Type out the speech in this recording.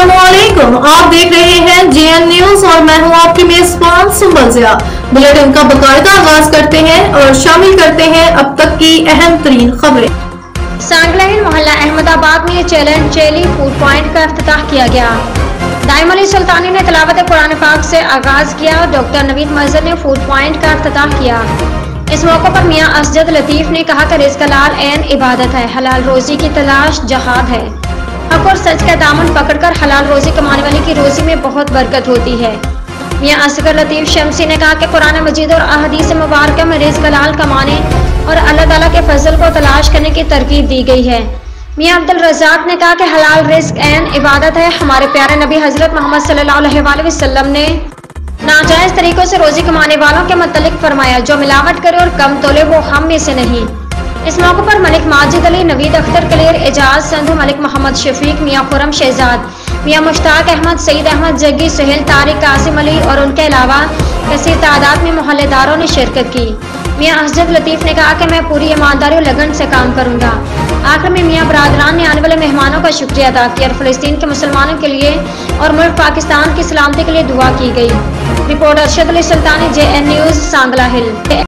अस्सलामुअलैकुम, आप देख रहे हैं JN न्यूज और मैं हूं आपकी मेजबान सुंबल ज़िया। बुलेटिन का बाकायदा आगाज करते हैं और शामिल करते हैं अब तक की अहम तरीन खबरें। सांगला हिल मोहल्ला अहमदाबाद में चैलेंज चेली फूड पॉइंट का इफ्तिताह किया गया। दाइम अली सुल्तानी ने तिलावत कुरान पाक से आगाज किया। डॉक्टर नवीद मजहर ने फूड पॉइंट का इफ्तिताह किया। इस मौके पर मियां असजद लतीफ ने कहा कि रिज़्क़ हलाल ऐन इबादत है, हलाल रोजी की तलाश जहाद है। हक और सच का दामन पकड़कर हलाल रोजी कमाने वाले की रोजी में बहुत बरकत होती है। मियां असगर लतीफ शमसी ने कहा कि कुरान मजीद और अहदीस मुबारक में रिज़्क़ हलाल कमाने और अल्लाह ताला के फजल को तलाश करने की तरकीब दी गई है। मियां अब्दुल रज़ाक ने कहा कि हलाल रिज़्क़ ऐन इबादत है। हमारे प्यारे नबी हजरत मोहम्मद सल्लल्लाहु अलैहि वसल्लम ने नाजायज तरीकों से रोजी कमाने वालों के मुतल्लिक फरमाया, जो मिलावट करे और कम तोले वो हम में से नहीं। इस मौके पर मलिक माजिद अली, नवीद अख्तर कलेर, एजाज संधू, मलिक मोहम्मद शफीक, मियां खुरम शहजाद, मियां मुश्ताक अहमद, सईद अहमद जग्गी, सुहेल तारिक, कासिम अली और उनके अलावा कसीर तादाद में मोहल्लेदारों ने शिरकत की। मियां असजद लतीफ ने कहा कि मैं पूरी ईमानदारी और लगन से काम करूंगा। आखिर में मियां बरादरान ने आने वाले मेहमानों का शुक्रिया अदा किया और फ़लस्तीन के मुसलमानों के लिए और मुल्क पाकिस्तान की सलामती के लिए दुआ की गई। रिपोर्ट अरशद अली सुल्तानी, JN न्यूज़, सांगला हिल।